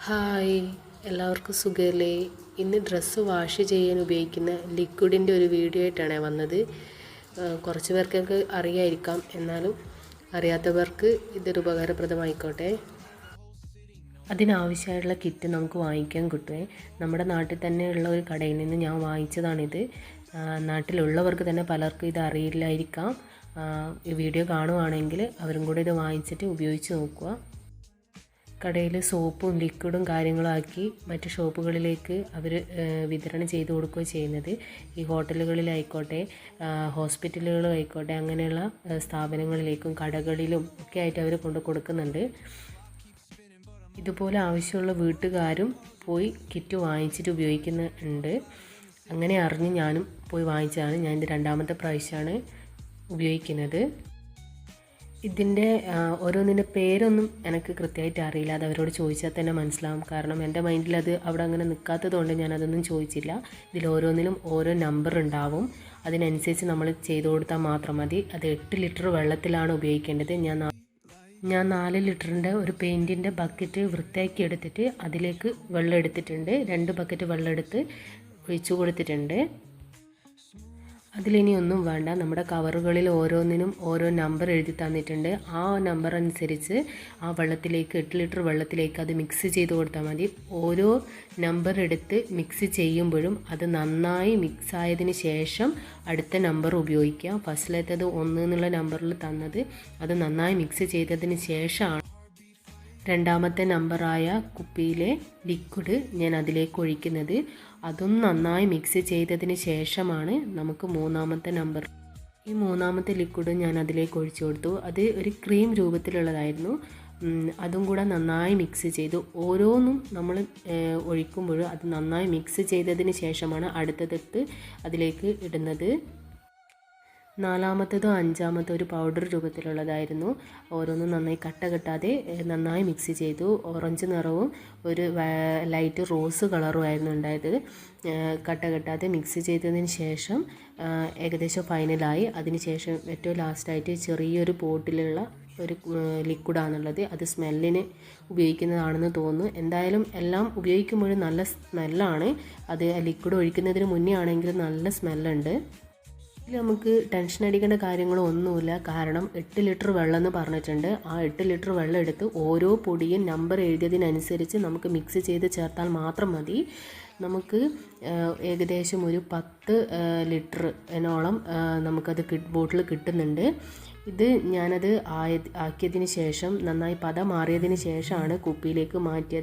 Hi, എല്ലാവർക്കും സുഖമല്ലേ? ഇന്ന് ഡ്രസ്സ് വാഷ് ചെയ്യാൻ ഉപയോഗിക്കുന്ന ലിക്വിഡിൻ്റെ ഒരു വീഡിയോ ആയിട്ടാണ് വന്നത്. കുറച്ച് പേർക്കൊക്കെ അറിയായിരിക്കാം, എന്നാലും അറിയാത്തവർക്ക് ഇതൊരു ഉപകാരപ്രദമായിക്കോട്ടെ. അതിനാവശ്യമായിട്ടുള്ള കിറ്റ് നമുക്ക് വാങ്ങിക്കാൻ കിട്ടുമേ. നമ്മുടെ നാട്ടിൽ തന്നെയുള്ള ഒരു കടയിൽ നിന്ന് ഞാൻ വാങ്ങിച്ചതാണിത്. നാട്ടിലുള്ളവർക്ക് തന്നെ പലർക്കും ഇത് അറിയില്ലായിരിക്കാം. ഈ വീഡിയോ കാണുവാണെങ്കിൽ അവരും കൂടെ ഇത് വാങ്ങിച്ചിട്ട് ഉപയോഗിച്ച് നോക്കുക. കടയിൽ സോപ്പും ലിക്വിഡും കാര്യങ്ങളാക്കി മറ്റ് ഷോപ്പുകളിലേക്ക് അവർ വിതരണം ചെയ്ത് കൊടുക്കുകയോ ചെയ്യുന്നത്. ഈ ഹോട്ടലുകളിലായിക്കോട്ടെ, ഹോസ്പിറ്റലുകളായിക്കോട്ടെ, അങ്ങനെയുള്ള സ്ഥാപനങ്ങളിലേക്കും കടകളിലും ഒക്കെ ആയിട്ട് അവർ കൊണ്ട് കൊടുക്കുന്നുണ്ട്. ഇതുപോലെ ആവശ്യമുള്ള വീട്ടുകാരും പോയി കിറ്റ് വാങ്ങിച്ചിട്ട് ഉപയോഗിക്കുന്നുണ്ട്. അങ്ങനെ അറിഞ്ഞ് ഞാനും പോയി വാങ്ങിച്ചതാണ്. ഞാൻ ഇത് രണ്ടാമത്തെ പ്രാവശ്യമാണ് ഉപയോഗിക്കുന്നത്. ഇതിൻ്റെ ഓരോന്നിൻ്റെ പേരൊന്നും എനിക്ക് കൃത്യമായിട്ട് അറിയില്ല. അത് അവരോട് ചോദിച്ചാൽ തന്നെ മനസ്സിലാവും. കാരണം എൻ്റെ മൈൻഡിൽ അത് അവിടെ അങ്ങനെ നിൽക്കാത്തത് കൊണ്ട് ഞാനതൊന്നും ചോദിച്ചില്ല. ഇതിൽ ഓരോന്നിലും ഓരോ നമ്പർ ഉണ്ടാവും. അതിനനുസരിച്ച് നമ്മൾ ചെയ്തു കൊടുത്താൽ മാത്രം മതി. അത് 8 ലിറ്റർ വെള്ളത്തിലാണ് ഉപയോഗിക്കേണ്ടത്. ഞാൻ 4 ലിറ്ററിൻ്റെ ഒരു പെയിൻറ്റിൻ്റെ ബക്കറ്റ് വൃത്തിയാക്കി എടുത്തിട്ട് അതിലേക്ക് വെള്ളം എടുത്തിട്ടുണ്ട്. 2 ബക്കറ്റ് വെള്ളം എടുത്ത് ഒഴിച്ചു കൊടുത്തിട്ടുണ്ട്. അതിലിനി ഒന്നും വേണ്ട. നമ്മുടെ കവറുകളിൽ ഓരോന്നിനും ഓരോ നമ്പർ എഴുതി തന്നിട്ടുണ്ട്. ആ നമ്പർ അനുസരിച്ച് ആ വെള്ളത്തിലേക്ക് 8 ലിറ്റർ വെള്ളത്തിലേക്ക് അത് മിക്സ് ചെയ്ത് കൊടുത്താൽ മതി. ഓരോ നമ്പർ എടുത്ത് മിക്സ് ചെയ്യുമ്പോഴും അത് നന്നായി മിക്സ് ആയതിന് ശേഷം അടുത്ത നമ്പർ ഉപയോഗിക്കുക. ഫസ്റ്റിലേത്തത് 1 എന്നുള്ള നമ്പറിൽ തന്നത് അത് നന്നായി മിക്സ് ചെയ്തതിന് ശേഷമാണ് രണ്ടാമത്തെ നമ്പറായ കുപ്പിയിലെ ലിക്വിഡ് ഞാൻ അതിലേക്ക് ഒഴിക്കുന്നത്. അതും നന്നായി മിക്സ് ചെയ്തതിന് ശേഷമാണ് നമുക്ക് മൂന്നാമത്തെ നമ്പർ. ഈ മൂന്നാമത്തെ ലിക്വിഡ് ഞാൻ അതിലേക്ക് ഒഴിച്ചു കൊടുത്തു. അത് ഒരു ക്രീം രൂപത്തിലുള്ളതായിരുന്നു. അതും കൂടെ നന്നായി മിക്സ് ചെയ്തു. ഓരോന്നും നമ്മൾ ഒഴിക്കുമ്പോഴും അത് നന്നായി മിക്സ് ചെയ്തതിന് ശേഷമാണ് അടുത്തതെടുത്ത് അതിലേക്ക് ഇടുന്നത്. നാലാമത്തേതോ അഞ്ചാമത്തോ ഒരു പൗഡർ രൂപത്തിലുള്ളതായിരുന്നു. ഓരോന്നും നന്നായി കട്ട കെട്ടാതെ നന്നായി മിക്സ് ചെയ്തു. ഓറഞ്ച് നിറവും ഒരു ലൈറ്റ് റോസ് കളറും ആയിരുന്നു ഉണ്ടായത്. കട്ട കെട്ടാതെ മിക്സ് ചെയ്തതിന് ശേഷം ഏകദേശം ഫൈനലായി. അതിന് ശേഷം ഏറ്റവും ലാസ്റ്റായിട്ട് ചെറിയൊരു ബോട്ടിലുള്ള ഒരു ലിക്വിഡാണുള്ളത്. അത് സ്മെല്ലിന് ഉപയോഗിക്കുന്നതാണെന്ന് തോന്നുന്നു. എന്തായാലും എല്ലാം ഉപയോഗിക്കുമ്പോഴും നല്ല സ്മെല്ലാണ്. അത് ലിക്വിഡ് ഒഴിക്കുന്നതിന് മുന്നേ ആണെങ്കിലും നല്ല സ്മെല്ലുണ്ട്. ഇതിൽ നമുക്ക് ടെൻഷൻ അടിക്കേണ്ട കാര്യങ്ങളൊന്നുമില്ല. കാരണം 8 ലിറ്റർ വെള്ളം എന്ന് പറഞ്ഞിട്ടുണ്ട്. ആ 8 ലിറ്റർ വെള്ളം എടുത്ത് ഓരോ പൊടിയും നമ്പർ എഴുതിയതിനനുസരിച്ച് നമുക്ക് മിക്സ് ചെയ്ത് ചേർത്താൽ മാത്രം മതി. നമുക്ക് ഏകദേശം ഒരു 10 ലിറ്റർ എന്നോളം നമുക്കത് ബോട്ടിൽ കിട്ടുന്നുണ്ട്. ഇത് ഞാനത് ആക്കിയതിന് ശേഷം നന്നായി പത മാറിയതിന് ശേഷമാണ് കുപ്പിയിലേക്ക് മാറ്റിയത്.